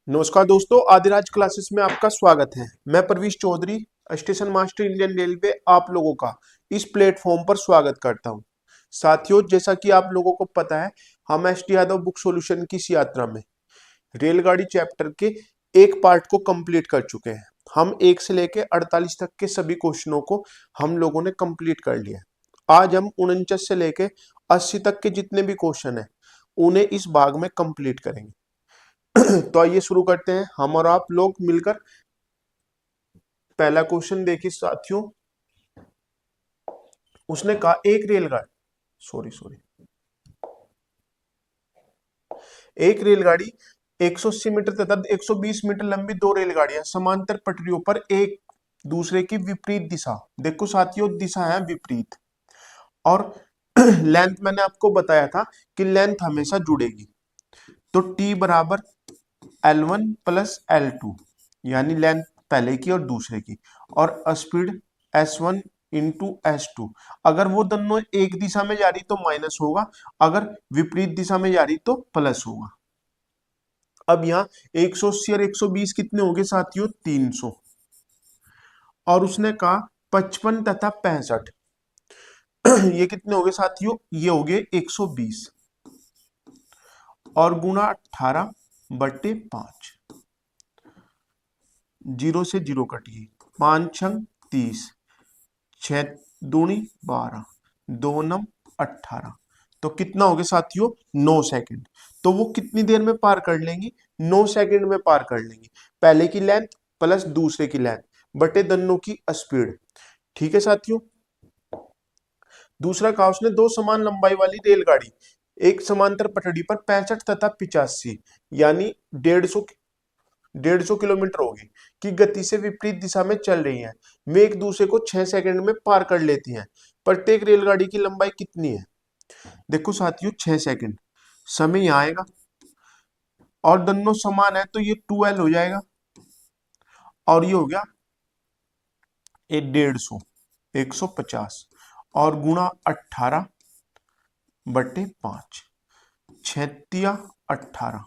नमस्कार दोस्तों, आदिराज क्लासेस में आपका स्वागत है। मैं Pravish Chaudhary, station master Indian railway, आप लोगों का इस प्लेटफॉर्म पर स्वागत करता हूं। साथियों, जैसा कि आप लोगों को पता है, हम S T Yadav book solution की इस यात्रा में रेलगाड़ी चैप्टर के एक पार्ट को कंप्लीट कर चुके हैं। हम 1 से लेकर 48 तक के सभी क्वेश्चनों को हम लोगों ने कंप्लीट कर लिया है। आज हम 49 से लेकर 80 तक के जितने भी क्वेश्चन है उन्हें इस भाग में कंप्लीट करेंगे। तो आइए शुरू करते हैं, हम और आप लोग मिलकर। पहला क्वेश्चन देखिए साथियों, उसने कहा एक रेलगाड़ी 180 मीटर तथा 120 मीटर लंबी दो रेलगाड़ियां समांतर पटरियों पर एक दूसरे की विपरीत दिशा, देखो साथियों दिशा है विपरीत, और लेंथ मैंने आपको बताया था कि लेंथ हमेशा जुड़ेगी। तो T बराबर L1 प्लस L2, यानी लेंथ पहले की और दूसरे की, और स्पीड S1 इंटू S2। अगर वो दोनों एक दिशा में जा रही तो माइनस होगा, अगर विपरीत दिशा में जा रही तो प्लस होगा। अब यहाँ 180 और 120 कितने हो गए साथियों? 300। और उसने कहा 55 तथा 65 ये कितने हो गए साथियों? ये हो गए 120 और गुणा 18/5। 0 से 0 कट गई, 5 छंग 30, 6 दूनी 12, 2 नम 18। तो कितना हो गया साथियों? 9 सेकंड। तो वो कितनी देर में पार कर लेंगी? 9 सेकंड में पार कर लेंगी। पहले की लेंथ प्लस दूसरे की लेंथ बटे दोनों की स्पीड। ठीक है साथियों। दूसरा कहा उसने, दो समान लंबाई वाली रेलगाड़ी एक समांतर पटड़ी पर 65 तथा 85 यानी 150 किलोमीटर होगी की गति से विपरीत दिशा में चल रही हैं। वे एक दूसरे को 6 सेकंड में पार कर लेती हैं। प्रत्येक रेलगाड़ी की लंबाई कितनी है? देखो साथियों 6 सेकंड, समय यहाँ आएगा और दोनों समान है तो ये 2L हो जाएगा, और ये हो गया 150 150 और गुणा 18/5, 6×18,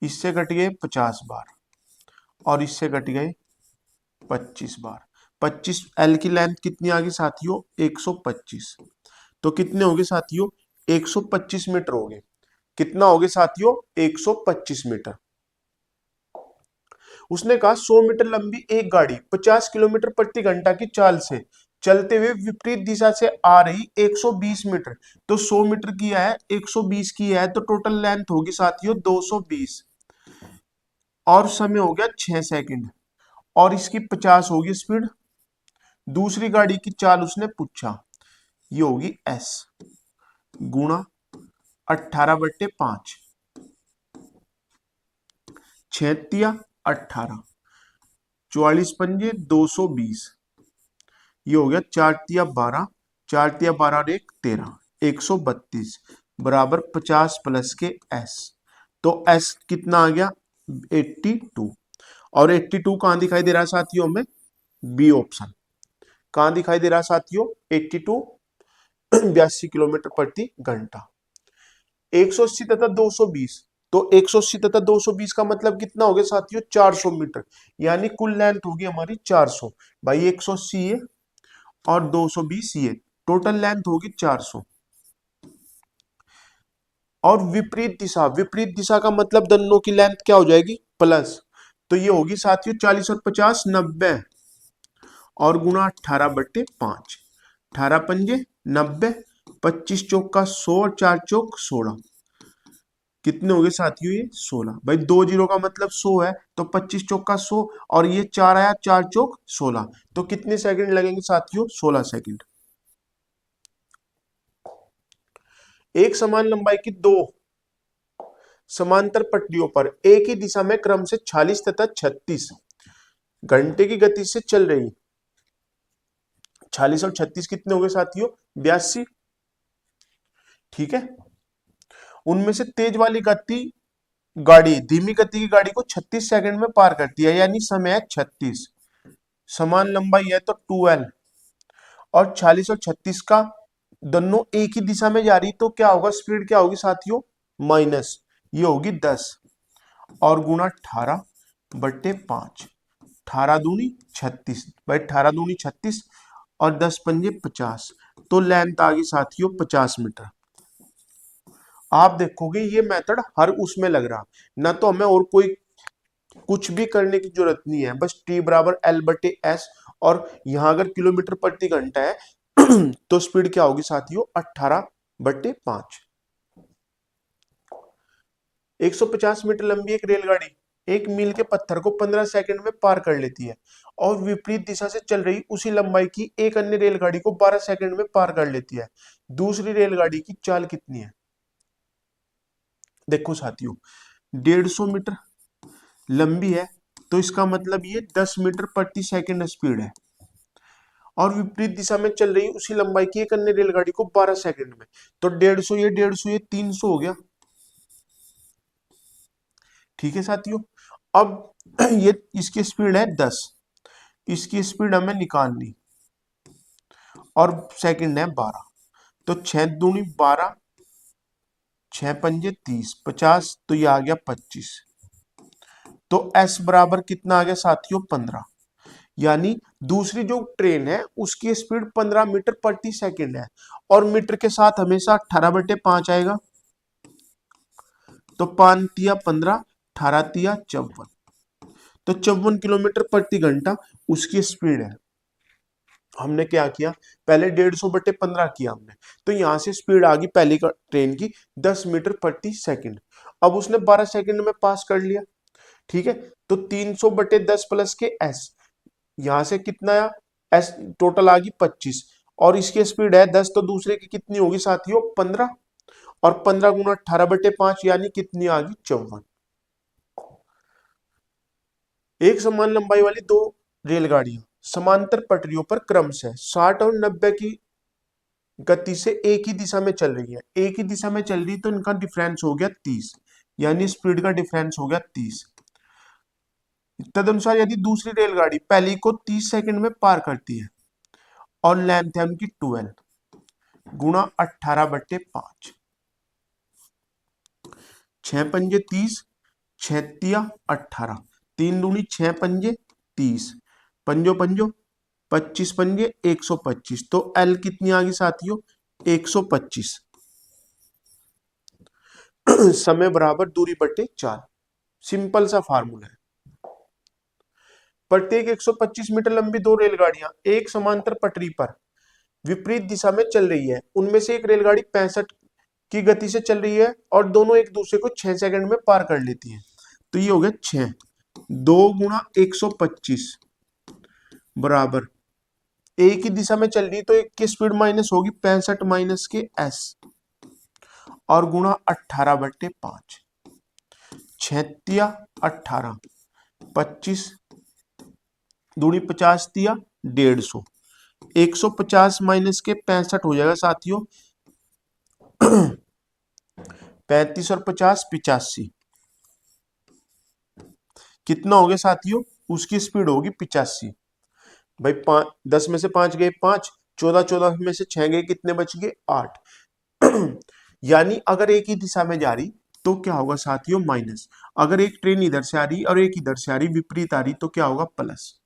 इससे कट गए 50 बार और इससे कट गए 25 बार। 25 L की लेंथ कितनी आ गई साथियों? 125। तो कितने हो गए साथियों? 125 मीटर हो गए। कितना हो गया साथियों? 125 मीटर। उसने कहा 100 मीटर लंबी एक गाड़ी 50 किलोमीटर प्रति घंटा की चाल से चलते हुए विपरीत दिशा से आ रही 120 मीटर। तो 100 मीटर की है, 120 की है, तो टोटल लेंथ होगी साथियों 220 और समय हो गया 6 सेकंड और इसकी 50 होगी स्पीड। दूसरी गाड़ी की चाल उसने पूछा, ये होगी S गुणा 18/5, 6×18, 44 पंजे 220, ये हो गया 4×12, 4×12 और 1 13, 132 बराबर 50 प्लस के S। तो S कितना आ गया? 82। और 82 कहां दिखाई दे रहा है साथियों में? B option. कहां दिखाई दे रहा है साथियों? 82 82 किलोमीटर प्रति घंटा। 180 तथा 220, तो 180 तथा 220 का मतलब कितना हो गया साथियों? 400 मीटर, यानी कुल लेंथ होगी हमारी 400। भाई 180 ये और 220 ये, टोटल लेंथ होगी 400। और विपरीत दिशा का मतलब दोनों की लेंथ क्या हो जाएगी? प्लस। तो ये होगी साथियों 40 और 50 90 और गुणा 18/5, 18 पंजे 90, 25 चौक का 100 और 4 चौक 16। कितने हो गए साथियों? ये 16। भाई 2 जीरो का मतलब 100 है, तो 25 चौक का 100 और ये 4 आया, 4 चौक 16। तो कितने सेकंड लगेंगे साथियों? 16 सेकंड। एक समान लंबाई की दो समांतर पटरियों पर एक ही दिशा में क्रम से 46 तथा 36 घंटे की गति से चल रही। 46 और 36 कितने हो गए साथियों? 82। ठीक है। उनमें से तेज वाली गाड़ी धीमी गति की गाड़ी को 36 सेकंड में पार करती है, यानी समय है 36। समान लंबाई है तो 2L, और 46 और 36 का दोनों एक ही दिशा में जा रही तो क्या होगा? स्पीड क्या होगी साथियों? माइनस, ये होगी 10 और गुणा 18/5, 18 दूनी 36 भाई, 18 दूनी 36 और 10 पंजे 50, तो लेंथ आ गई साथियों 50 मीटर। आप देखोगे ये मेथड हर उसमें लग रहा, ना तो हमें और कोई कुछ भी करने की जरूरत नहीं है, बस T बराबर L/S, और यहां अगर किलोमीटर प्रति घंटा है तो स्पीड क्या होगी साथियों 18/5। 150 मीटर लंबी एक रेलगाड़ी 1 मील के पत्थर को 15 सेकंड में पार कर लेती है, और विपरीत दिशा से चल रही उसी लंबाई की एक अन्य रेलगाड़ी को 12 सेकंड में पार कर लेती है। दूसरी रेलगाड़ी की चाल कितनी है? देखो साथियों, 150 मीटर लंबी है, तो इसका मतलब ये 10 मीटर प्रति सेकंड स्पीड है, और विपरीत दिशा में चल रही उसी लंबाई की एक अन्य रेलगाड़ी को 12 सेकंड में, तो 150 ये 300 हो गया। ठीक है साथियों, अब ये इसकी स्पीड है 10, इसकी स्पीड हमें निकालनी, और सेकंड है 12, तो 6 दूनी 12, 6 पंजे 30, 50, तो ये आ गया 25, तो S बराबर कितना आ गया साथियों 15। यानी दूसरी जो ट्रेन है उसकी स्पीड 15 मीटर प्रति सेकंड है, और मीटर के साथ हमेशा 18/5 आएगा, तो 5 तिया 15, 18 तिया 54, तो 54 किलोमीटर प्रति घंटा उसकी स्पीड है। हमने क्या किया, पहले 150/15 किया हमने, तो यहां से स्पीड आ गई पहली ट्रेन की 10 मीटर प्रति सेकंड। अब उसने 12 सेकंड में पास कर लिया। ठीक है, तो 300/10 प्लस के एस, यहां से कितना आया एस, टोटल आ गई 25, और इसकी स्पीड है 10, तो दूसरे की कितनी होगी साथियों 15, और 15 गुना 18/5 यानी कितनी आ गई 54। एक समान लंबाई वाली दो रेलगाड़ियां समांतर पटरियों पर क्रमशः 60 और 90 की गति से एक ही दिशा में चल रही है, एक ही दिशा में चल रही, तो इनका डिफरेंस हो गया 30, यानी स्पीड का डिफरेंस हो गया 30। तदनुसार यदि दूसरी रेलगाड़ी पहली को 30 सेकंड में पार करती है, और लेंथ है उनकी 12 गुणा 18/5, 6 पंजे 30, 6 तिया 18, 3 दूनी 6 पंजे 30, पंजो पंजो 25 पंजे 125, तो L कितनी आ गई साथियों 125। समय बराबर दूरी बटे चाल, सिंपल सा फार्मूला है। प्रत्येक 125 मीटर लंबी दो रेलगाड़ियां एक समांतर पटरी पर विपरीत दिशा में चल रही है, उनमें से एक रेलगाड़ी 65 की गति से चल रही है, और दोनों एक दूसरे को 6 सेकंड में पार कर लेती हैं। तो ये हो गया 6, 2 गुणा 125 बराबर, एक ही दिशा में चल रही, तो एक की स्पीड माइनस होगी 65 माइनस के एस, और गुणा 18/5, 6 तिया 18, 25 दूनी 50 तिया 150, 150 माइनस के 65 हो जाएगा साथियों 35 और 50 85, कितना हो गया साथियों, उसकी स्पीड होगी 85। भाई 10 में से 5 गए 5, 14, 14 में से 6 गए, कितने बच गए 8। यानी अगर एक ही दिशा में जा रही तो क्या होगा साथियों माइनस, अगर एक ट्रेन इधर से आ रही और एक इधर से आ रही विपरीत आ रही तो क्या होगा प्लस।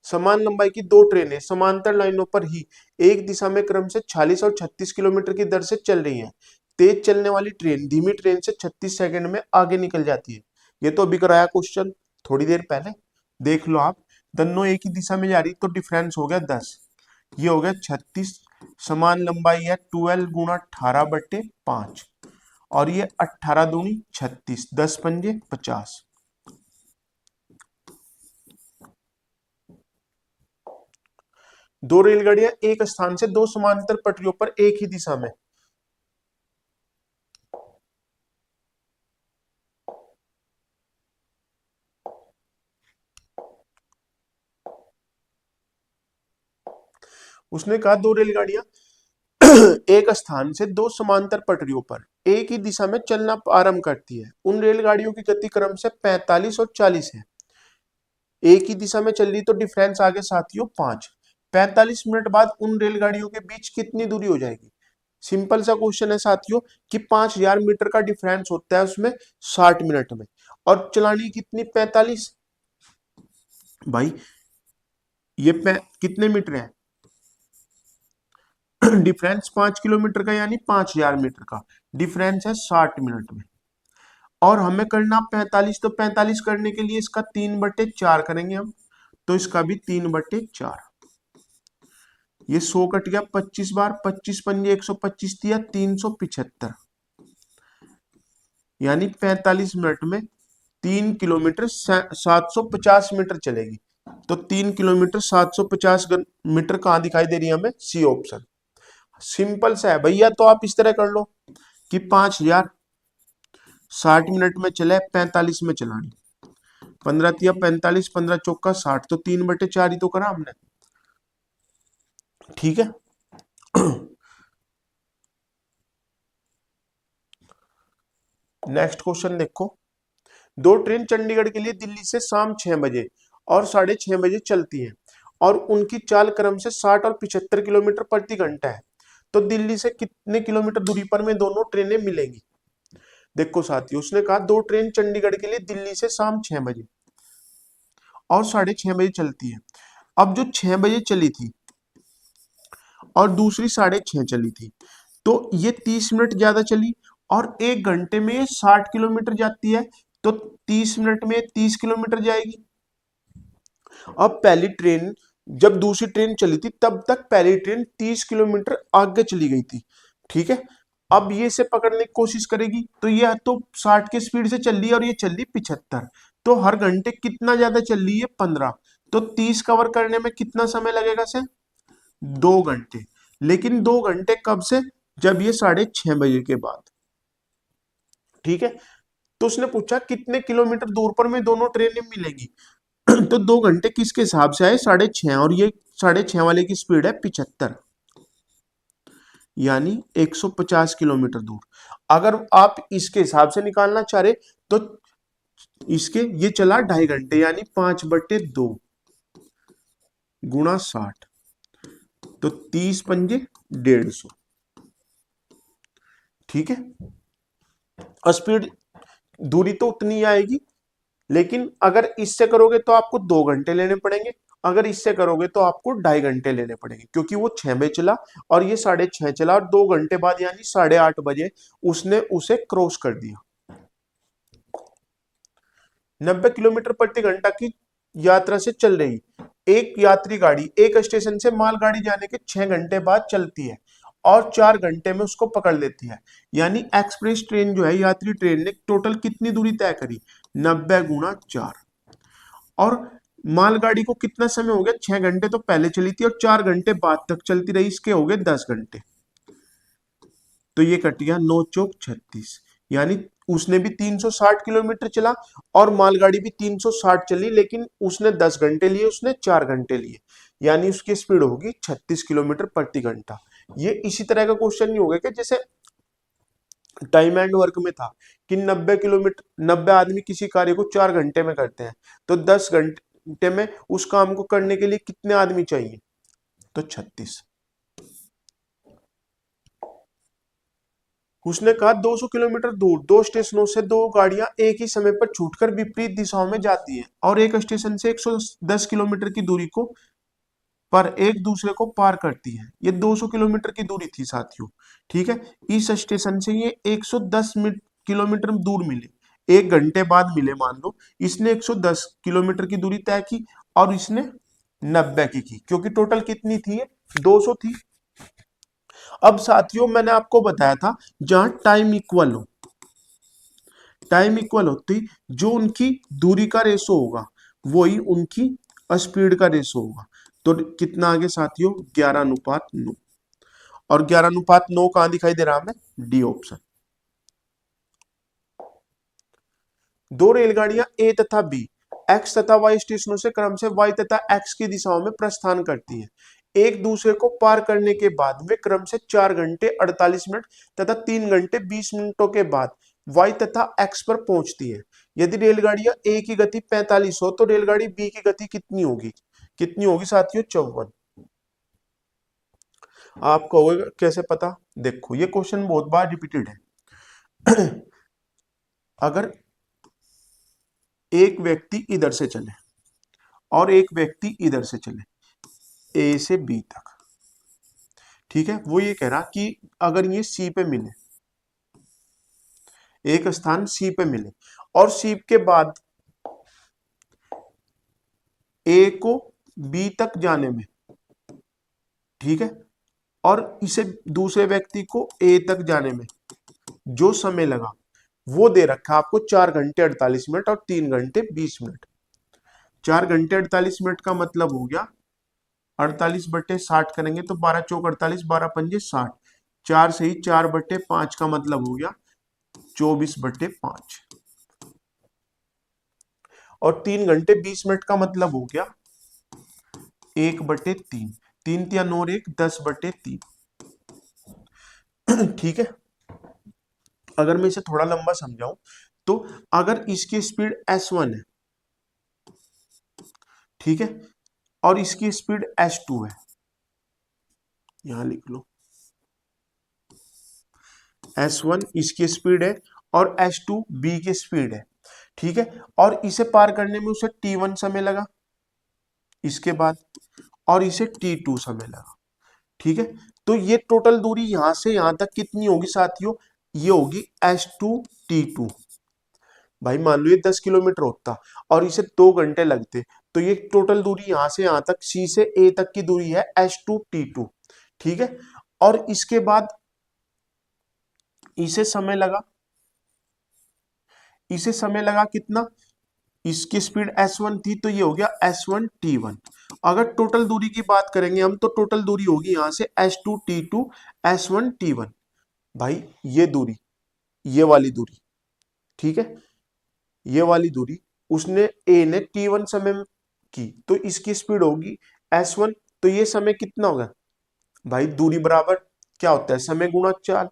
समान लंबाई की दो ट्रेनें समांतर लाइनों पर ही एक दिशा में क्रम से 46 और 36 किलोमीटर की दर से चल रही हैं। तेज चलने वाली ट्रेन धीमी ट्रेन से 36 सेकंड में आगे निकल जाती है। ये तो अभी कराया क्वेश्चन थोड़ी देर पहले, देख लो आप, दोनों एक ही दिशा में जा रही तो डिफरेंस हो गया 10, ये हो गया 36, समान लंबाई है 12 गुणा 18/5, और ये 18 दूनी 36, 10 पंजे 50। दो रेलगाड़ियां एक स्थान से दो समांतर पटरियों पर एक ही दिशा में उसने कहा दो रेलगाड़ियां एक स्थान से दो समांतर पटरियों पर एक ही दिशा में चलना आरंभ करती है, उन रेलगाड़ियों की गति क्रम से 45 और 40 है। एक ही दिशा में चल रही तो डिफरेंस आ गया साथियों 5। 45 मिनट बाद उन रेलगाड़ियों के बीच कितनी दूरी हो जाएगी, सिंपल सा क्वेश्चन है साथियों कि 5000 मीटर का डिफरेंस होता है उसमें 60 मिनट में, और चलानी कितनी 45। भाई ये कितने मीटर है, डिफरेंस 5 किलोमीटर का यानी 5000 मीटर का डिफरेंस है 60 मिनट में, और हमें करना 45, तो 45 करने के लिए इसका 3/4 करेंगे हम, तो इसका भी 3/4। ये 100 कट गया 25 बार, 25 पंजे 125 दिया 375, यानी 45 मिनट में 3 किलोमीटर 750 मीटर चलेगी। तो 3 किलोमीटर 750 मीटर कहाँ दिखाई दे रही है हमें, सी ऑप्शन। सिंपल सा है भैया, तो आप इस तरह कर लो कि 5000 60 मिनट में चले 45 में चलानी, 15 × 45 15 × 4 = 60, तो 3/4 ही तो करा हमने। ठीक है। नेक्स्ट क्वेश्चन देखो, दो ट्रेन चंडीगढ़ के लिए दिल्ली से शाम 6 बजे और 6:30 बजे चलती हैं, और उनकी चाल क्रम से 60 और 75 किलोमीटर प्रति घंटा है, तो दिल्ली से कितने किलोमीटर दूरी पर में दोनों ट्रेनें मिलेंगी। देखो साथियों, उसने कहा दो ट्रेन चंडीगढ़ के लिए दिल्ली से शाम 6 बजे और 6:30 बजे चलती है। अब जो 6 बजे चली थी और दूसरी 6:30 चली थी, तो ये 30 मिनट ज्यादा चली, और 1 घंटे में ये 60 किलोमीटर जाती है, तो 30 मिनट में 30 किलोमीटर जाएगी। अब पहली ट्रेन, जब दूसरी ट्रेन चली थी तब तक पहली ट्रेन 30 किलोमीटर आगे चली गई थी। ठीक है। अब ये से पकड़ने की कोशिश करेगी, तो ये तो 60 के स्पीड से चल रही है और ये चल रही 75, तो हर घंटे कितना ज्यादा चल रही है 15, तो 30 कवर करने में कितना समय लगेगा से 2 घंटे। लेकिन 2 घंटे कब से, जब ये 6:30 बजे के बाद। ठीक है। तो उसने पूछा कितने किलोमीटर दूर पर में दोनों ट्रेनें मिलेंगी। तो 2 घंटे किसके हिसाब से आए 6:30, और ये 6:30 वाले की स्पीड है 75, यानी 150 किलोमीटर दूर। अगर आप इसके हिसाब से निकालना चाह रहे, तो इसके ये चला 2.5 घंटे, यानी 5/2 गुणा 60, तो 30 पंजे 150। ठीक है। स्पीड दूरी तो उतनी आएगी, लेकिन अगर इससे करोगे तो आपको 2 घंटे लेने पड़ेंगे, अगर इससे करोगे तो आपको 2.5 घंटे लेने पड़ेंगे, क्योंकि वो 6 बजे चला और ये 6:30 चला, और 2 घंटे बाद यानी 8:30 बजे उसने उसे क्रॉस कर दिया। 90 किलोमीटर प्रति घंटा की यात्रा से चल रही एक यात्री गाड़ी एक स्टेशन से मालगाड़ी जाने के 6 घंटे बाद चलती है और 4 घंटे में उसको पकड़ लेती है, यानी एक्सप्रेस ट्रेन जो है, यात्री ट्रेन ने टोटल कितनी दूरी तय करी, 90 गुणा 4। और मालगाड़ी को कितना समय हो गया, 6 घंटे तो पहले चली थी और 4 घंटे बाद तक चलती रही, इसके हो गए 10 घंटे। तो ये कट गया 9 चौक 36, यानी उसने भी 360 किलोमीटर चला और मालगाड़ी भी 360 चली, लेकिन उसने 10 घंटे लिए, उसने 4 घंटे लिए, यानी उसकी स्पीड होगी 36 किलोमीटर प्रति घंटा। ये इसी तरह का क्वेश्चन नहीं होगा कि जैसे टाइम एंड वर्क में था कि 90 आदमी किसी कार्य को 4 घंटे में करते हैं, तो 10 घंटे में उस काम को करने के लिए कितने आदमी चाहिए, तो 36। उसने कहा 200 किलोमीटर दूर दो स्टेशनों से दो गाड़ियां एक ही समय पर छूटकर विपरीत दिशाओं में जाती हैं और एक स्टेशन से 110 किलोमीटर की दूरी को पर एक दूसरे को पार करती है। ये 200 किलोमीटर की दूरी थी साथियों। ठीक है। इस स्टेशन से ये 110 किलोमीटर दूर मिले, 1 घंटे बाद मिले मान लो, इसने 110 किलोमीटर की दूरी तय की और इसने 90 की, क्योंकि टोटल कितनी थी, 200 थी। अब साथियों मैंने आपको बताया था जहां टाइम इक्वल हो, टाइम इक्वल होती जो उनकी दूरी का रेशो होगा वही उनकी स्पीड का रेशो होगा। तो कितना आगे साथियों, 11:9, और 11:9 कहां दिखाई दे रहा हमें, डी ऑप्शन। दो रेलगाड़ियां ए तथा बी एक्स तथा वाई स्टेशनों से क्रम से वाई तथा एक्स की दिशाओं में प्रस्थान करती हैं। एक दूसरे को पार करने के बाद वे क्रम से 4 घंटे 48 मिनट तथा 3 घंटे 20 मिनटों के बाद वाई तथा एक्स पर पहुंचती है। यदि रेलगाड़ियां ए की गति 45 हो तो रेलगाड़ी बी की गति कितनी होगी, कितनी होगी साथियों, 54। आप कहोगे कैसे पता, देखो ये क्वेश्चन बहुत बार रिपीटेड है। अगर एक व्यक्ति इधर से चले और एक व्यक्ति इधर से चले, ए से बी तक, ठीक है, वो ये कह रहा कि अगर ये सी पे मिले, एक स्थान सी पे मिले, और सी के बाद ए को बी तक जाने में, ठीक है, और इसे दूसरे व्यक्ति को ए तक जाने में जो समय लगा वो दे रखा है आपको 4 घंटे 48 मिनट और 3 घंटे 20 मिनट। 4 घंटे 48 मिनट का मतलब हो गया 48/60 करेंगे तो 12 × 4 = 48, 12 × 5 = 60, 4 से ही 4/5 का मतलब हो गया 24/5, और 3 घंटे 20 मिनट का मतलब हो गया 1/3, 3 × 3 = 9 और 1 10/3। ठीक है, अगर मैं इसे थोड़ा लंबा समझाऊं तो अगर इसकी स्पीड s1 है, ठीक है, और इसकी स्पीड s2 है, यहां लिख लो, s1 इसकी स्पीड है और s2 b की स्पीड है, ठीक है, और इसे पार करने में उसे t1 समय लगा, इसके बाद, और इसे t2 समय लगा, ठीक है, तो ये टोटल दूरी यहां से यहां तक कितनी होगी साथियों, ये होगी s2 t2। भाई मान लो ये 10 किलोमीटर होता और इसे 2 घंटे लगते, तो ये टोटल दूरी यहां से यहां तक सी से ए तक की दूरी है s2 t2, ठीक है, और इसके बाद इसे समय लगा, इसे समय लगा कितना, इसकी स्पीड s1 थी तो ये हो गया s1 t1। अगर टोटल दूरी की बात करेंगे हम तो टोटल दूरी होगी यहां से s2 t2 s1 t1। भाई ये दूरी, ये वाली दूरी, ठीक है, ये वाली दूरी उसने ए ने t1 समय में की तो इसकी स्पीड होगी s1, तो ये समय कितना होगा, भाई दूरी बराबर क्या होता है, समय गुणा चाल,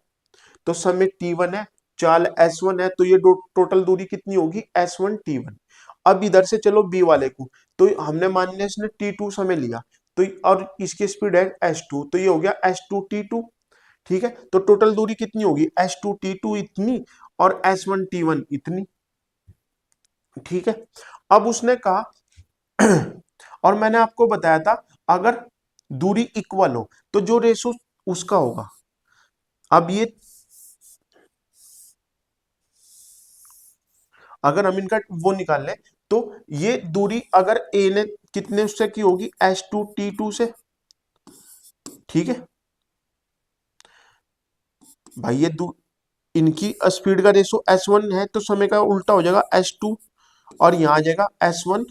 तो समय t1 है, चाल s1 है, तो ये टोटल दूरी कितनी होगी s1 t1। अब इधर से चलो b वाले को, तो हमने मान लिया इसने t2 समय लिया, तो और इसकी स्पीड है s2, तो ये हो गया s2 t2, ठीक है, तो टोटल दूरी कितनी होगी s2 t2 इतनी और s1 t1 इतनी, ठीक है। अब उसने कहा और मैंने आपको बताया था अगर दूरी इक्वल हो तो जो रेशो उसका होगा। अब ये अगर हम इनका वो निकाल लें तो ये दूरी अगर ए ने कितने उससे की होगी s2 t2 से, ठीक है भाई, ये इनकी स्पीड का रेशो s1 है तो समय का उल्टा हो जाएगा s2, और यहां आ जाएगा s1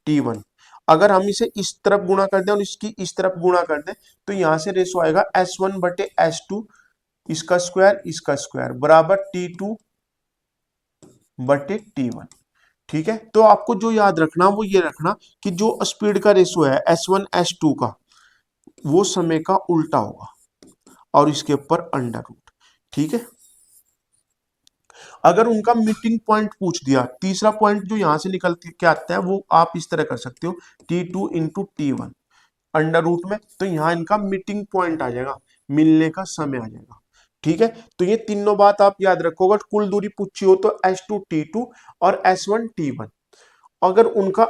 t1। अगर हम इसे इस तरफ गुणा कर दें और इसकी इस तरफ गुणा कर दें तो यहां से रेशो आएगा s1/s2, इसका स्क्वायर बराबर t2/t1, ठीक है। तो आपको जो याद रखना वो ये रखना कि जो स्पीड का रेशो है s1 s2 का वो समय का उल्टा होगा और इसके ऊपर अंडर रूट, ठीक है। अगर उनका मीटिंग पॉइंट पूछ दिया, तीसरा पॉइंट जो यहां से निकल के आता है वो आप इस तरह कर सकते हो t2 × t1 अंडर रूट में, तो यहां इनका मीटिंग पॉइंट आ जाएगा, मिलने का समय आ जाएगा, ठीक है। तो ये तीनों बात आप याद रखो, अगर कुल दूरी पूछी हो तो s2 t2 और s1 t1। अगर उनका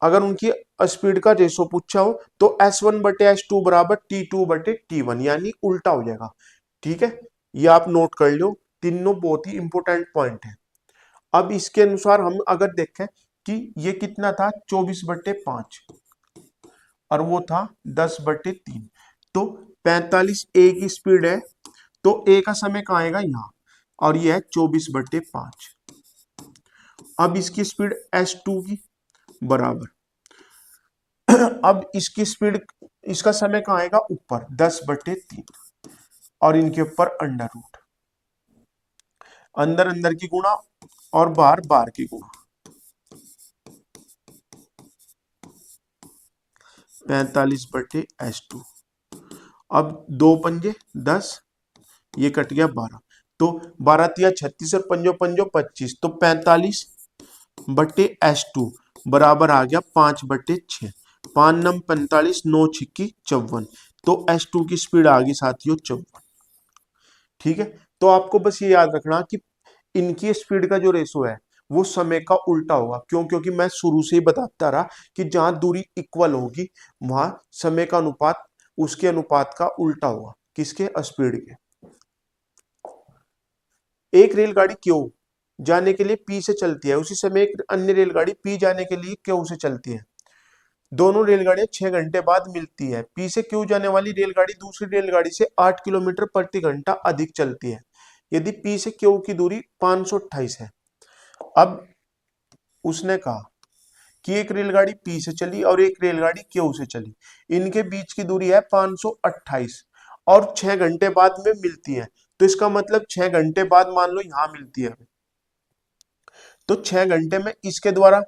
अगर उनकी स्पीड का रेशो पूछा हो तो s1/s2 बराबर t2/t1, यानी उल्टा हो जाएगा, ठीक है। ये आप नोट कर लो, तीनों बहुत ही इंपॉर्टेंट पॉइंट है। अब इसके अनुसार हम अगर देखें कि ये कितना था 24/5 और वो था 10/3, तो 45 ए की स्पीड है, तो ए का समय कहाँ आएगा यहाँ, और ये है 24/5। अब इसकी स्पीड s2 की बराबर, अब इसकी स्पीड, इसका समय कहाँ आएगा ऊपर 10/3, और इनके ऊपर अंडर रूट, अंदर अंदर की गुणा और बाहर बाहर की गुणा, 45/s2। अब 2×5 = 10, ये कट गया 12, तो 12×3 = 36 और 5×5 = 25, तो 45/s2 बराबर आ गया 5/6, 5 नम 45, 9 छिक्की 54। तो S2 की स्पीड आ गई साथियों 54। ठीक है, तो आपको बस ये याद रखना कि इनकी स्पीड का जो रेशो है वो समय का उल्टा होगा। क्यों? क्योंकि मैं शुरू से ही बताता रहा कि जहां दूरी इक्वल होगी वहां समय का अनुपात उसके अनुपात का उल्टा होगा। किसके? स्पीड के। एक रेलगाड़ी क्यों जाने के लिए पी से चलती है, उसी समय एक अन्य रेलगाड़ी पी जाने के लिए क्यों से चलती है। दोनों रेलगाड़ियां 6 घंटे बाद मिलती है। पी से क्यू जाने वाली रेलगाड़ी दूसरी रेलगाड़ी से 8 किलोमीटर प्रति घंटा अधिक चलती है यदि पी से क्यू की दूरी 528 है। अब उसने कहा कि एक रेलगाड़ी पी से चली और एक रेलगाड़ी क्यू से चली, इनके बीच की दूरी है 528 और 6 घंटे बाद में मिलती है। तो इसका मतलब 6 घंटे बाद मान लो यहां मिलती है, तो 6 घंटे में इसके द्वारा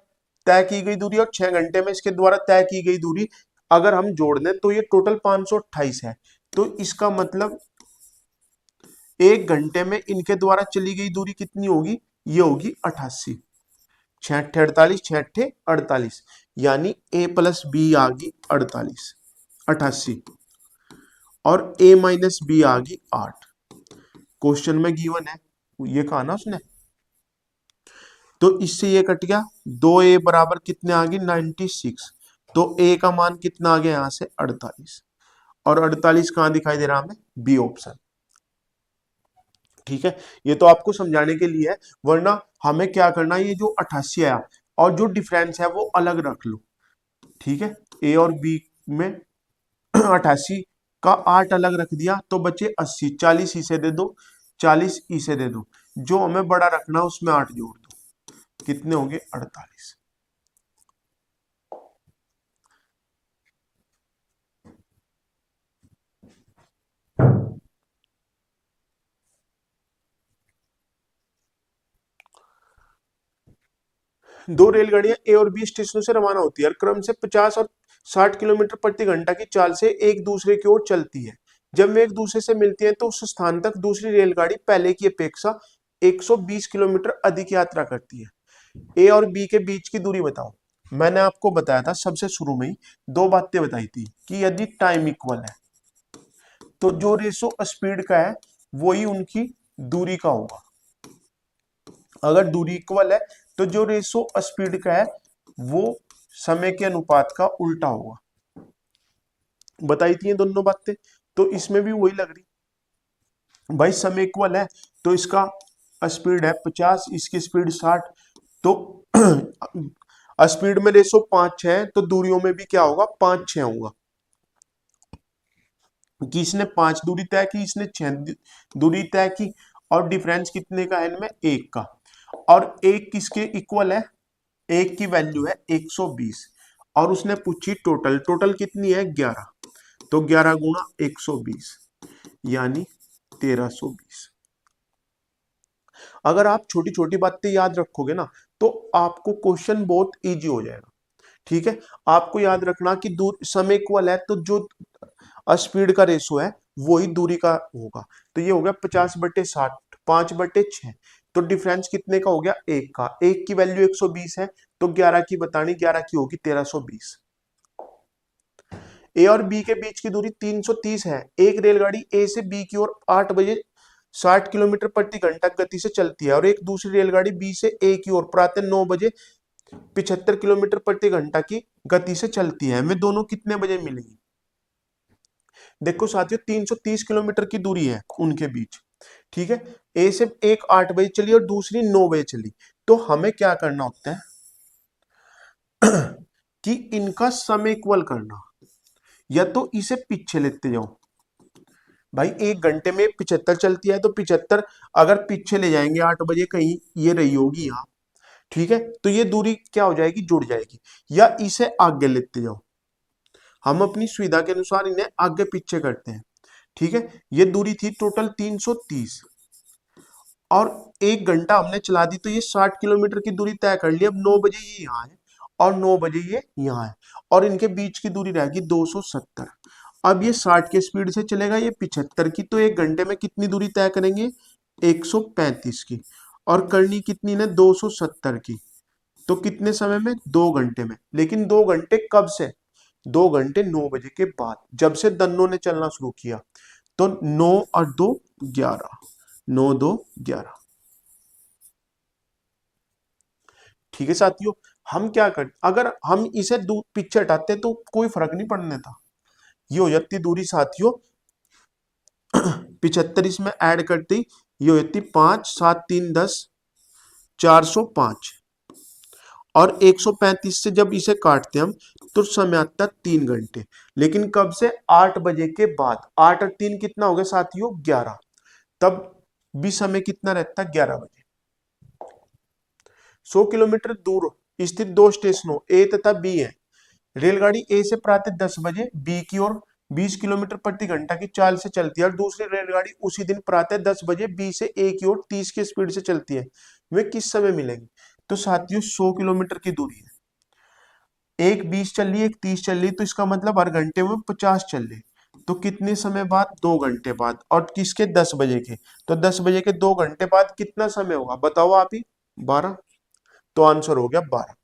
तय की गई दूरी और 6 घंटे में इसके द्वारा तय की गई दूरी अगर हम जोड़ दें तो ये टोटल 528 है। तो इसका मतलब 1 घंटे में इनके द्वारा चली गई दूरी कितनी होगी? ये होगी 88। 6 अट्ठे 48, 6 अट्ठे 48, यानी ए प्लस बी आ गई 48, 88 और ए माइनस बी आ गई 8। क्वेश्चन में गिवन है, ये कहा ना उसने। तो इससे ये कट गया, 2a बराबर कितने आ गई? 96। तो a का मान कितना आ गया यहां से? 48। और 48 कहां दिखाई दे रहा हमें? B option. ठीक है, ये तो आपको समझाने के लिए है, वरना हमें क्या करना है, ये जो 88 आया और जो डिफरेंस है वो अलग रख लो। ठीक है, ए और बी में 88 का 8 अलग रख दिया तो बचे 80। 40 इसे दे दो, 40 इसे दे दो, जो हमें बड़ा रखना उसमें 8 जोड़ दो, कितने होंगे? 48। दो रेलगाड़ियां ए और बी स्टेशनों से रवाना होती है और क्रम से 50 और 60 किलोमीटर प्रति घंटा की चाल से एक दूसरे की ओर चलती है। जब वे एक दूसरे से मिलती हैं तो उस स्थान तक दूसरी रेलगाड़ी पहले की अपेक्षा 120 किलोमीटर अधिक यात्रा करती है। ए और बी के बीच की दूरी बताओ। मैंने आपको बताया था सबसे शुरू में ही, दो बातें बताई थी कि यदि टाइम इक्वल है तो जो रेशो स्पीड का है वही उनकी दूरी का होगा। अगर दूरी इक्वल है तो जो रेशो स्पीड का है वो समय के अनुपात का उल्टा होगा। बताई थी ये दोनों बातें, तो इसमें भी वही लग रही। भाई समय इक्वल है तो इसका स्पीड है 50, इसकी स्पीड 60, तो स्पीड में रेशो 5-6 है तो दूरियों में भी क्या होगा? 5-6 होगा। कि इसने 5 दूरी तय की, इसने 6 दूरी तय की और डिफरेंस कितने का है इनमें? 1 का। और एक किसके इक्वल है? एक की वैल्यू है 120 और उसने पूछी टोटल, टोटल कितनी है? 11। तो 11 गुणा 120 यानी 1320। अगर आप छोटी छोटी बातें याद रखोगे ना तो आपको क्वेश्चन बहुत इजी हो जाएगा। ठीक है, आपको याद रखना कि दूर समय इक्वल है तो जो स्पीड का रेशो है वही दूरी का होगा। तो ये हो गया 50/60, 5/6, तो डिफरेंस कितने का हो गया? 1 का। 1 की वैल्यू 120 है तो 11 की बतानी, 11 की होगी 1320। ए और बी के बीच की दूरी 330 है। एक रेलगाड़ी ए से बी की ओर 8 बजे 60 किलोमीटर प्रति घंटा गति से चलती है और एक दूसरी रेलगाड़ी बी से ए की ओर प्रातः 9 बजे 75 किलोमीटर प्रति घंटा की गति से चलती है। वे दोनों कितने बजे मिलेंगी? देखो साथियों 330 किलोमीटर की दूरी है उनके बीच। ठीक है, ए से एक 8 बजे चली और दूसरी 9 बजे चली, तो हमें क्या करना होता है कि इनका समय इक्वल करना, या तो इसे पीछे लेते जाओ। भाई 1 घंटे में 75 चलती है तो 75 अगर पीछे ले जाएंगे 8 बजे कहीं ये रही होगी यहाँ। ठीक है, तो ये दूरी क्या हो जाएगी? जुड़ जाएगी। या इसे आगे लेते जाओ, हम अपनी सुविधा के अनुसार इन्हें आगे पीछे करते हैं। ठीक है, ये दूरी थी टोटल 330 और 1 घंटा हमने चला दी तो ये 60 किलोमीटर की दूरी तय कर ली। अब 9 बजे ये यहाँ है और 9 बजे ये यहाँ है और इनके बीच की दूरी रहेगी 270। अब ये 60 के स्पीड से चलेगा, ये 75 की, तो 1 घंटे में कितनी दूरी तय करेंगे? 135 की। और करनी कितनी ने? 270 की। तो कितने समय में? 2 घंटे में। लेकिन 2 घंटे कब से? 2 घंटे 9 बजे के बाद, जब से दन्नों ने चलना शुरू किया। तो 9 और 2 11, 9 2 11। ठीक है साथियों, हम क्या कर, अगर हम इसे पीछे हटाते तो कोई फर्क नहीं पड़ने था। ये हो जाती दूरी साथियों 75, इसमें ऐड करते ही ये हो जाती 5 7 3 10, 405। और 135 से जब इसे काटते हम तो समय आता 3 घंटे। लेकिन कब से? 8 बजे के बाद। 8 और 3 कितना हो गया साथियों? 11। तब भी समय कितना रहता है? 11 बजे। 100 किलोमीटर दूर स्थित दो स्टेशनों ए तथा बी है। रेलगाड़ी ए से प्रातः 10 बजे बी की ओर 20 किलोमीटर प्रति घंटा की चाल से चलती है, और दूसरी रेलगाड़ी उसी दिन प्रातः 10 बजे बी से ए की ओर 30 की स्पीड से चलती है। वे किस समय मिलेंगी? तो साथियों 100 किलोमीटर की दूरी है, एक 20 चल रही है, एक 30 चल रही है, तो इसका मतलब हर घंटे में 50 चल रही। तो कितने समय बाद? 2 घंटे बाद। और किसके? 10 बजे के। तो 10 बजे के 2 घंटे बाद कितना समय होगा? बताओ आप ही। 12। तो आंसर हो गया 12।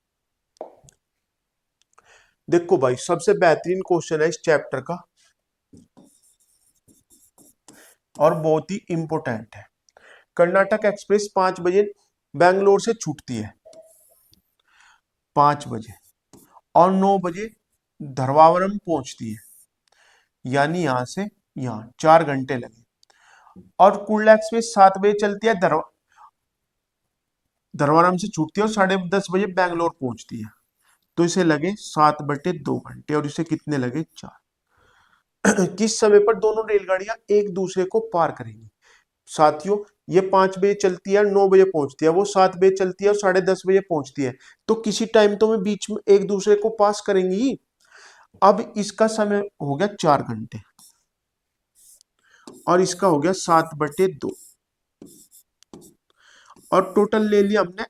देखो भाई, सबसे बेहतरीन क्वेश्चन है इस चैप्टर का और बहुत ही इंपॉर्टेंट है। कर्नाटक एक्सप्रेस 5 बजे बेंगलोर से छूटती है, 5 बजे, और 9 बजे धरवावरम पहुंचती है, यानी यहां से यहां 4 घंटे लगे। और कुर्ला एक्सप्रेस 7 बजे चलती है, धरवारम से छूटती है और 10:30 बजे बेंगलोर पहुंचती है। तो इसे लगे 7/2 घंटे, और इसे कितने लगे? 4। किस समय पर दोनों रेलगाड़ियां एक दूसरे को पार करेंगी? साथियों, ये 5 बजे चलती है, 9 बजे पहुंचती है, वो 7 बजे चलती है और 10:30 बजे पहुंचती है। तो किसी टाइम तो वे बीच में एक दूसरे को पास करेंगी। अब इसका समय हो गया 4 घंटे, और इसका हो गया 7/2, और टोटल ले लिया हमने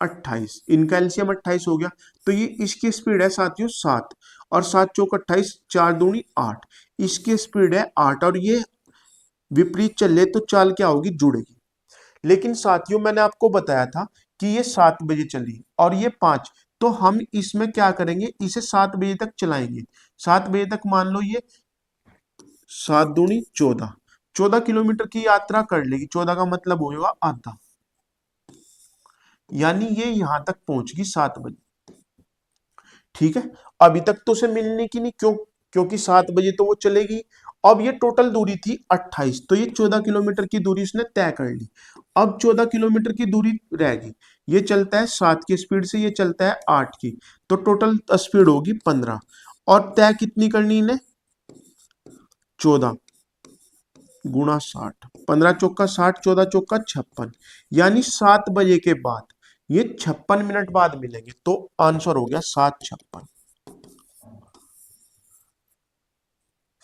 28। इनका एलसीएम 28 हो गया। तो ये इसकी स्पीड है साथियों 7, और 7 चौक 28, 4 दूनी 8। इसकी स्पीड है 8, और ये विपरीत चले तो चाल क्या होगी? जुड़ेगी। लेकिन साथियों मैंने आपको बताया था कि ये 7 बजे चली और ये 5, तो हम इसमें क्या करेंगे? इसे 7 बजे तक चलाएंगे। 7 बजे तक मान लो ये 7 दूनी 14, 14 किलोमीटर की यात्रा कर लेगी। 14 का मतलब होगा आधा, यानी ये यहां तक पहुंचगी 7 बजे। ठीक है, अभी तक तो उसे मिलने की नहीं, क्योंकि 7 बजे तो वो चलेगी। अब ये टोटल दूरी थी 28, तो ये 14 किलोमीटर की दूरी उसने तय कर ली। अब 14 किलोमीटर की दूरी रहेगी। ये चलता है 7 की स्पीड से, ये चलता है 8 की, तो टोटल स्पीड होगी 15। और तय कितनी करनी इन्हें? 14 गुणा 60, 15 चौका 60, 14 चौका 56, यानी 7 बजे के बाद ये 56 मिनट बाद मिलेंगे। तो आंसर हो गया 7:56।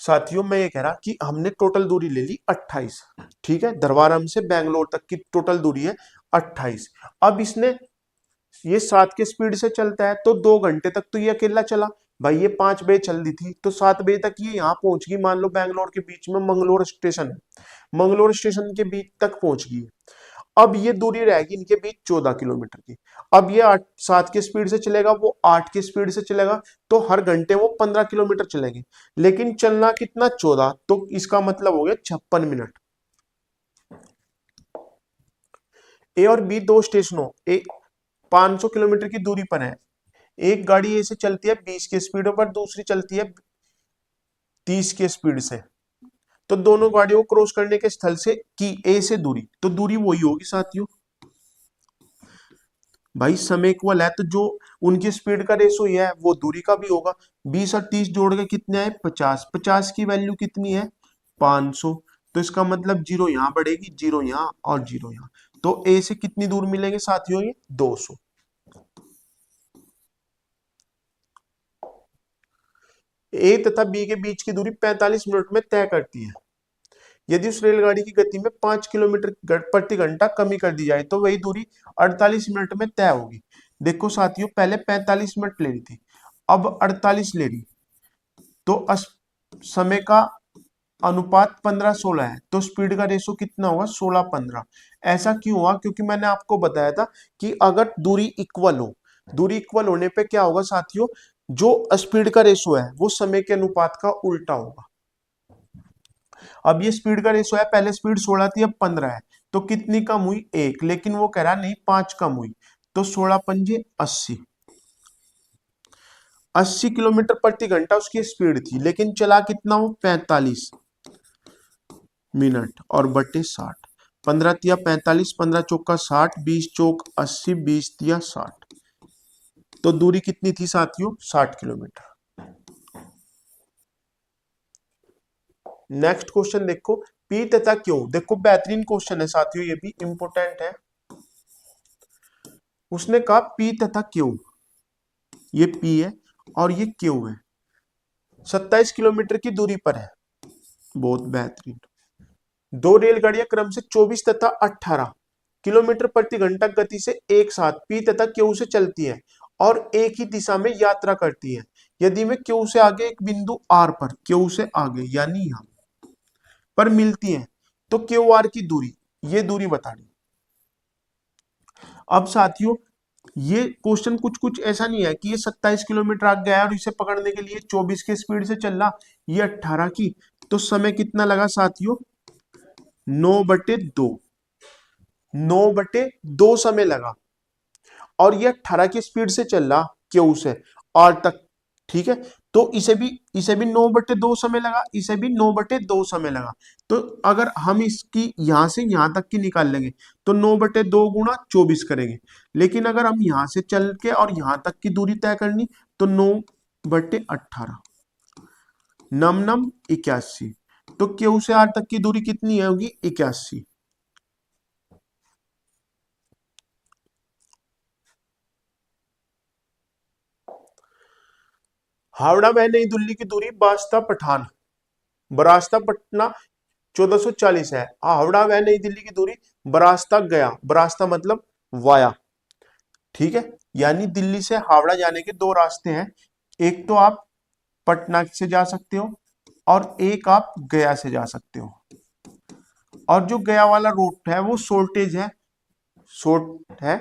साथियों मैं ये कह रहा कि हमने टोटल दूरी ले ली 28। ठीक है, धरवारम से बेंगलोर तक की टोटल दूरी है 28। अब इसने ये 7 के स्पीड से चलता है, तो 2 घंटे तक तो ये अकेला चला। भाई ये 5 बजे चल रही थी, तो 7 बजे तक ये यहाँ पहुंच गई। मान लो बेंगलोर के बीच में मंगलोर स्टेशन है, मंगलोर स्टेशन के बीच तक पहुंच गई। अब ये दूरी रहेगी इनके बीच 14 किलोमीटर की। अब ये 7 की स्पीड से चलेगा, वो 8 की स्पीड से चलेगा, तो हर घंटे वो 15 किलोमीटर चलेंगे। लेकिन चलना कितना? 14, तो इसका मतलब हो गया 56 मिनट। ए और बी दो स्टेशनों ए 500 किलोमीटर की दूरी पर है। एक गाड़ी ए से चलती है 20 की स्पीड पर, दूसरी चलती है 30 की स्पीड से। तो दोनों गाड़ियों को क्रॉस करने के स्थल से की ए से दूरी, तो दूरी वही होगी साथियों। भाई समय इक्वल है, तो जो उनकी स्पीड का रेशो ये है वो दूरी का भी होगा। 20 और 30 जोड़ के कितने आए? 50। 50 की वैल्यू कितनी है? 500। तो इसका मतलब 0 यहां बढ़ेगी, 0 यहां और 0 यहां। तो ए से कितनी दूर मिलेंगे साथियों? ये 200। ए तथा बी के बीच की दूरी 45 मिनट में तय करती है। यदि उस रेलगाड़ी की गति में 5 किलोमीटर प्रति घंटा कमी कर दी जाए तो वही दूरी 48 मिनट में तय होगी। देखो साथियों, पहले 45 मिनट ले रही थी, अब 48 ले रही। तो समय का अनुपात 15:16 है, तो स्पीड का रेशो कितना होगा? 16:15। ऐसा क्यों हुआ? क्योंकि मैंने आपको बताया था कि अगर दूरी इक्वल हो, दूरी इक्वल होने पे क्या होगा साथियों? जो स्पीड का रेशो है वो समय के अनुपात का उल्टा होगा। अब ये स्पीड का रेशो है, पहले स्पीड 16 थी अब 15 है, तो कितनी कम हुई? 1। लेकिन वो कह रहा नहीं 5 कम हुई, तो 16 पंजे 80। 80 किलोमीटर प्रति घंटा उसकी स्पीड थी, लेकिन चला कितना वो? 45 मिनट और बटे 60। 15 तिया 45, 15 चौका 60, 20 चौक 80, 20 तिया 60। तो दूरी कितनी थी साथियों? 60 किलोमीटर। नेक्स्ट क्वेश्चन देखो, पी तथा क्यू। देखो बेहतरीन क्वेश्चन है साथियों, ये भी इंपोर्टेंट है। उसने कहा पी तथा क्यू, ये पी है और ये क्यू है, 27 किलोमीटर की दूरी पर है। बहुत बेहतरीन। दो रेलगाड़ियां क्रम से 24 तथा 18 किलोमीटर प्रति घंटा गति से एक साथ पी तथा क्यू से चलती है और एक ही दिशा में यात्रा करती है। यदि मैं क्यू से आगे एक बिंदु आर पर, क्यू से आगे यानी यहां पर मिलती है, तो क्यू आर की दूरी, ये दूरी बतानी। अब साथियों ये क्वेश्चन कुछ कुछ ऐसा नहीं है कि ये 27 किलोमीटर आगे गया और इसे पकड़ने के लिए 24 की स्पीड से चल रहा, ये 18 की। तो समय कितना लगा साथियों? 9/2। 9/2 समय लगा और ये 18 की स्पीड से चल रहा क्यू से आर तक। ठीक है, तो इसे भी 9/2 समय लगा, इसे भी 9/2 समय लगा। तो अगर हम इसकी यहां से यहां तक की निकाल लेंगे तो 9/2 गुणा 24 करेंगे। लेकिन अगर हम यहां से चल के और यहां तक की दूरी तय करनी तो 9/18, नम नम 81। तो क्यू से आर तक की दूरी कितनी है? होगी 81। हावड़ा व नई दिल्ली की दूरी बास्ता पठान बरास्ता पटना 1440 है। हावड़ा व नई दिल्ली की दूरी बरास्ता गया, बरास्ता मतलब वाया। ठीक है, यानी दिल्ली से हावड़ा जाने के दो रास्ते हैं, एक तो आप पटना से जा सकते हो और एक आप गया से जा सकते हो। और जो गया वाला रूट है वो शॉर्टेज है, शॉर्ट है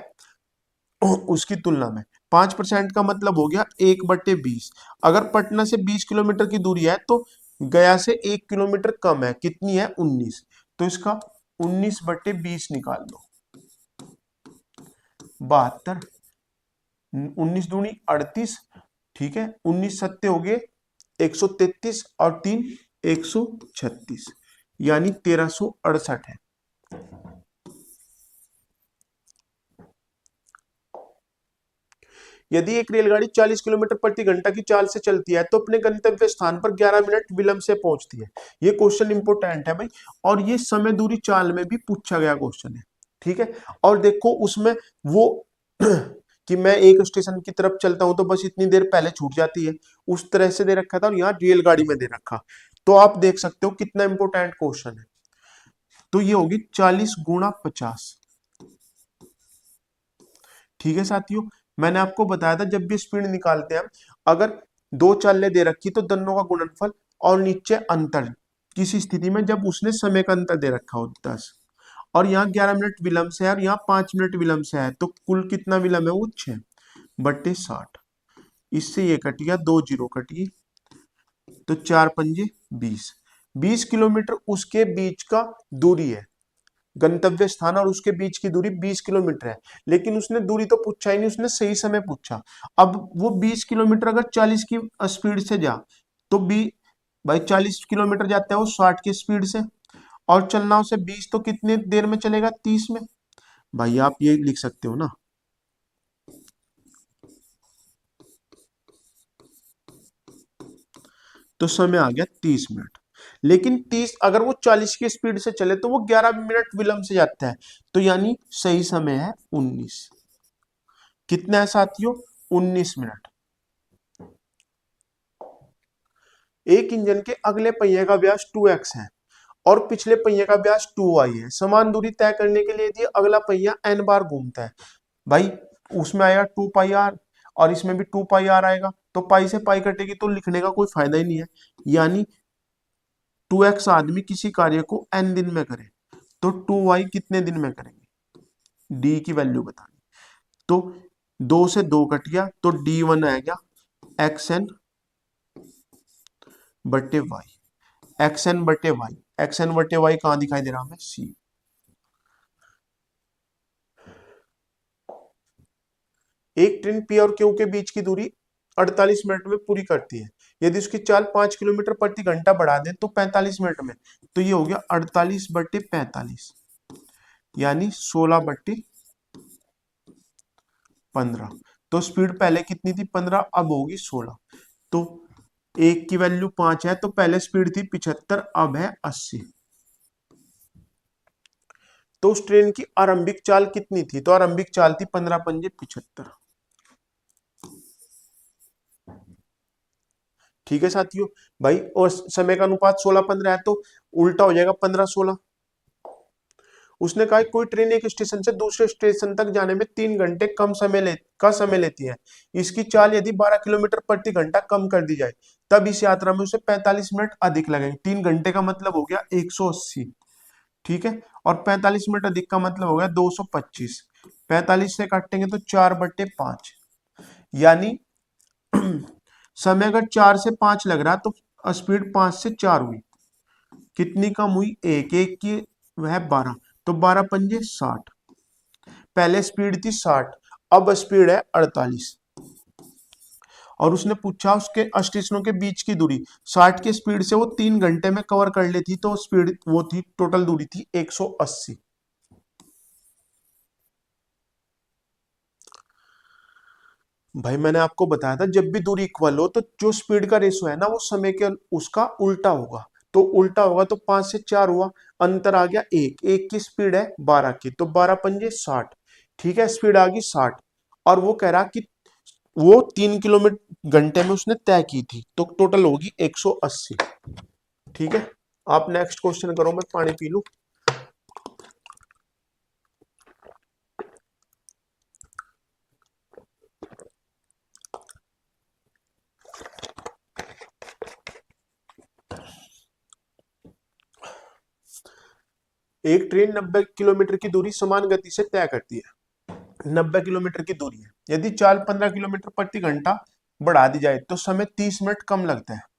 उसकी तुलना में। 5% का मतलब हो गया 1/20। अगर पटना से 20 किलोमीटर की दूरी है तो गया से 1 किलोमीटर कम है, कितनी है? 19। तो इसका 19/20 निकाल दो। 72, 19 दूनी 38। ठीक है, 19 सत्ते हो गए 133 और 3 136, यानी 1368 है। यदि एक रेलगाड़ी 40 किलोमीटर प्रति घंटा की चाल से चलती है तो अपने गंतव्य स्थान पर 11 मिनट विलंब से पहुंचती है। ये क्वेश्चन इंपोर्टेंट है भाई, और ये समय दूरी चाल में भी पूछा गया क्वेश्चन है। ठीक है, और देखो उसमें वो कि मैं एक स्टेशन की तरफ चलता हूं तो बस इतनी देर पहले छूट जाती है, उस तरह से दे रखा था, और यहाँ रेलगाड़ी में दे रखा। तो आप देख सकते हो कितना इंपोर्टेंट क्वेश्चन है। तो ये होगी 40 × 50। ठीक है साथियों, मैंने आपको बताया था जब भी स्पीड निकालते हैं, अगर दो चालें दे रखी तो दोनों का गुणनफल और नीचे अंतर, किसी स्थिति में जब उसने समय का अंतर दे रखा हो 10, और यहाँ 11 मिनट विलंब से है और यहाँ 5 मिनट विलंब से है, तो कुल कितना विलंब है? वो 6/60। इससे ये कट गया, 2 जीरो कट गई, तो 4×5 = 20। 20 किलोमीटर उसके बीच का दूरी है, गंतव्य स्थान और उसके बीच की दूरी 20 किलोमीटर है। लेकिन उसने दूरी तो पूछा ही नहीं, उसने सही समय पूछा। अब वो 20 किलोमीटर अगर 40 की स्पीड से जा तो भाई 40 किलोमीटर जाता है वो 60 की स्पीड से, और चलना उसे 20, तो कितने देर में चलेगा? 30 में। भाई आप ये लिख सकते हो ना, तो समय आ गया 30 मिनट। लेकिन 30, अगर वो 40 की स्पीड से चले तो वो 11 मिनट विलंब से जाता है, तो यानी सही समय है 19। कितना है साथियों? 19 मिनट। एक इंजन के अगले पहिए का व्यास 2x है और पिछले पहिए का व्यास 2y है। समान दूरी तय करने के लिए यदि अगला पहिया n बार घूमता है, भाई उसमें आएगा 2πr और इसमें भी 2πr आएगा, तो पाई से पाई कटेगी तो लिखने का कोई फायदा ही नहीं है। यानी 2x आदमी किसी कार्य को n दिन में करे तो 2y कितने दिन में करेंगे? डी की वैल्यू बतानी। तो 2 से 2 कट गया तो D1 आ गया एक्स एन बटे वाई, एक्स एन बटे वाई, एक्स एन बटे वाई कहां दिखाई दे रहा हमें, सी। एक ट्रेन पी और क्यू के बीच की दूरी 48 मिनट में पूरी करती है। यदि उसकी चाल 5 किलोमीटर प्रति घंटा बढ़ा दें तो 45 मिनट में। तो ये हो गया 48 बटे 45, यानी 16 बटे 15। तो स्पीड पहले कितनी थी, 15, अब होगी 16। तो एक की वैल्यू 5 है, तो पहले स्पीड थी 75, अब है 80। तो उस ट्रेन की आरंभिक चाल कितनी थी, तो आरंभिक चाल थी 15 पंजे 75। ठीक है साथियों। भाई और समय का अनुपात 16:15 है, तो उल्टा हो जाएगा 15:16। उसने कहा कोई ट्रेन एक स्टेशन से दूसरे स्टेशन तक जाने में 3 घंटे का समय लेती है। इसकी चाल यदि 12 किलोमीटर प्रति घंटा कम कर दी जाए, तब इस यात्रा में उसे 45 मिनट अधिक लगेंगे। 3 घंटे का मतलब हो गया 180, ठीक है, और 45 मिनट अधिक का मतलब हो गया 225। 45 से काटेंगे तो 4/5, यानी समय अगर 4 से 5 लग रहा तो स्पीड 5 से 4 हुई। कितनी कम हुई, एक एक की वह 12, तो 12 पंजे 60। पहले स्पीड थी 60, अब स्पीड है 48। और उसने पूछा उसके स्टेशनों के बीच की दूरी, 60 की स्पीड से वो 3 घंटे में कवर कर लेती, तो स्पीड वो थी, टोटल दूरी थी 180। भाई मैंने आपको बताया था जब भी दूरी इक्वल हो तो जो स्पीड का रेशो है ना वो समय के उसका उल्टा होगा। तो उल्टा होगा तो 5 से 4 हुआ, अंतर आ गया एक, एक की स्पीड है 12 की, तो 12 पंजे 60। ठीक है, स्पीड आ गई 60। और वो कह रहा कि वो 3 किलोमीटर घंटे में उसने तय की थी, तो टोटल होगी 180। ठीक है, आप नेक्स्ट क्वेश्चन करो, मैं पानी पी लूं। एक ट्रेन 90 किलोमीटर की दूरी समान गति से तय करती है। 90 किलोमीटर की दूरी है, यदि चाल 15 किलोमीटर प्रति घंटा बढ़ा दी जाए तो समय 30 मिनट कम लगता है।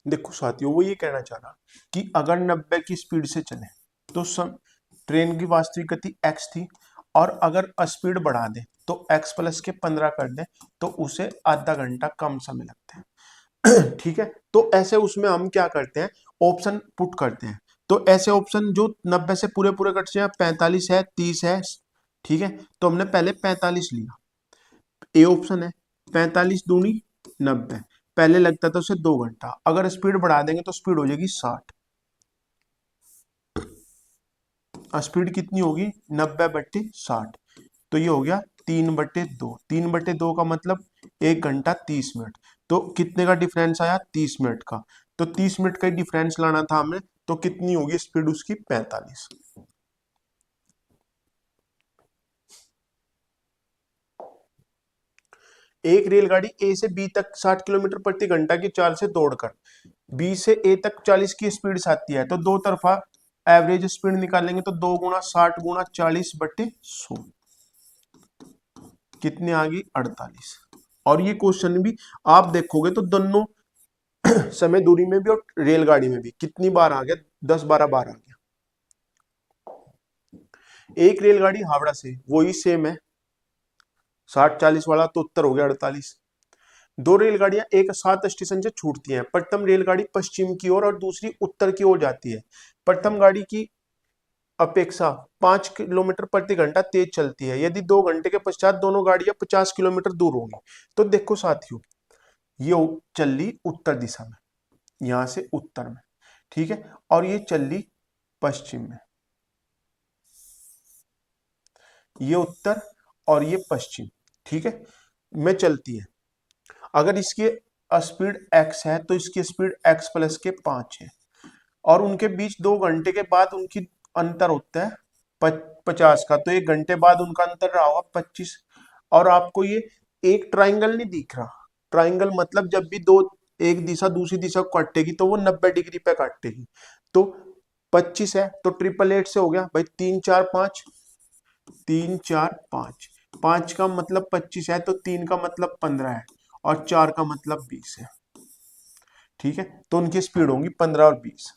देखो साथियों, वो ये कहना चाह रहा कि अगर 90 की स्पीड से चले तो ट्रेन की वास्तविक गति x थी, और अगर स्पीड बढ़ा दे तो x प्लस के 15 कर दे तो उसे आधा घंटा कम समय लगता है। ठीक है, तो ऐसे उसमें हम क्या करते हैं, ऑप्शन पुट करते हैं। तो ऐसे ऑप्शन जो 90 से पूरे पूरे कट से 45 है, 30 है, ठीक है, तो हमने पहले 45 लिया। ए ऑप्शन है, 45 दूनी 90, पहले लगता था उसे 2 घंटा, अगर स्पीड बढ़ा देंगे तो स्पीड हो जाएगी 60। स्पीड कितनी होगी, 90/60, तो ये हो गया 3/2। 3/2 का मतलब 1 घंटा 30 मिनट, तो कितने का डिफरेंस आया, 30 मिनट का। तो 30 मिनट का डिफरेंस लाना था हमें, तो कितनी होगी स्पीड उसकी, 45। एक रेलगाड़ी ए से बी तक 60 किलोमीटर प्रति घंटा की चाल से दौड़कर बी से ए तक 40 की स्पीड से आती है, तो दो तरफा एवरेज स्पीड निकालेंगे तो 2 गुना 60 गुना 40/100, कितने आ गई, 48। और ये क्वेश्चन भी आप देखोगे तो दोनों समय दूरी में भी और रेलगाड़ी में भी कितनी बार आ गया, 10-12 बार आ गया। एक रेलगाड़ी हावड़ा से, वही सेम है 60-40 वाला, तो उत्तर हो गया 48। दो रेलगाड़ियां एक साथ स्टेशन से छूटती हैं, प्रथम रेलगाड़ी पश्चिम की ओर और दूसरी उत्तर की ओर जाती है। प्रथम गाड़ी की अपेक्षा 5 किलोमीटर प्रति घंटा तेज चलती है, यदि 2 घंटे के पश्चात दोनों गाड़ियां 50 किलोमीटर दूर होंगी। तो देखो साथियों, ये चल रही उत्तर दिशा में, यहां से उत्तर में, ठीक है, और ये चल रही पश्चिम में, ये उत्तर और ये पश्चिम, ठीक है, में चलती है। अगर इसके स्पीड x है तो इसकी स्पीड x प्लस के 5 है, और उनके बीच 2 घंटे के बाद उनकी अंतर होता है 50 का, तो 1 घंटे बाद उनका अंतर रहा होगा 25। और आपको ये एक ट्राइंगल नहीं दिख रहा, ट्राइंगल मतलब जब भी दो एक दिशा दूसरी दिशा को काटेगी तो वो 90 डिग्री पे काटेगी। तो 25 है तो 888 से हो गया भाई, 3 4 5, 3 4 5, 5 का मतलब 25 है तो 3 का मतलब 15 है और 4 का मतलब 20 है। ठीक है, तो उनकी स्पीड होंगी 15 और 20।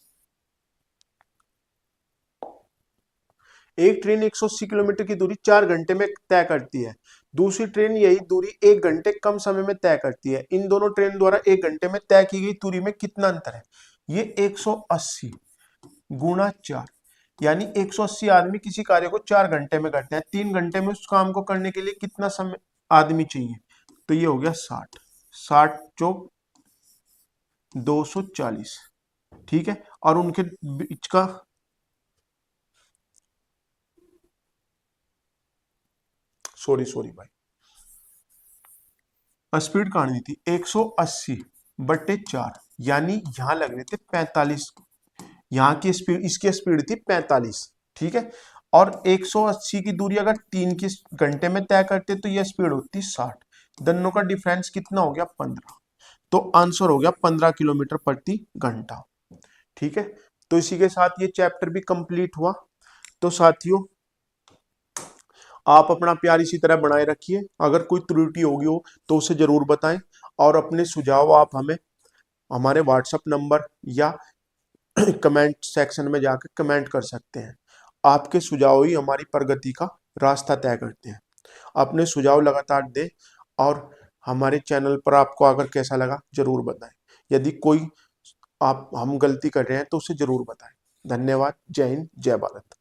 एक ट्रेन 180 किलोमीटर की दूरी 4 घंटे में तय करती है, दूसरी ट्रेन यही दूरी 1 घंटे कम समय में तय करती है। इन दोनों ट्रेन द्वारा 1 घंटे में तय की गई दूरी में कितना अंतर है? ये 180 गुणा 4, यानी 180 आदमी किसी कार्य को 4 घंटे में करते हैं। 3 घंटे में उस काम को करने के लिए कितना समय आदमी चाहिए? तो ये हो गया 60, 60 चौक 240। ठीक है, और उनके बीच का सॉरी भाई, स्पीड काटनी थी 180/4, यानी यहां लग रहे थे 45, यहाँ की स्पीड, इसकी स्पीड थी 45। ठीक है, और 180 की दूरी अगर 3 घंटे में तय करते तो यह स्पीड होती 60, दोनों का डिफरेंस कितना हो गया? 15। तो आंसर हो गया 15 किलोमीटर प्रति घंटा। ठीक है, तो इसी के साथ ये चैप्टर भी कंप्लीट हुआ। तो साथियों, आप अपना प्यार इसी तरह बनाए रखिए, अगर कोई त्रुटि होगी हो तो उसे जरूर बताएं, और अपने सुझाव आप हमें हमारे व्हाट्सएप नंबर या कमेंट सेक्शन में जाकर कमेंट कर सकते हैं। आपके सुझाव ही हमारी प्रगति का रास्ता तय करते हैं। अपने सुझाव लगातार दें, और हमारे चैनल पर आपको अगर कैसा लगा जरूर बताएं। यदि कोई आप हम गलती कर रहे हैं तो उसे जरूर बताएं। धन्यवाद। जय हिंद, जय भारत।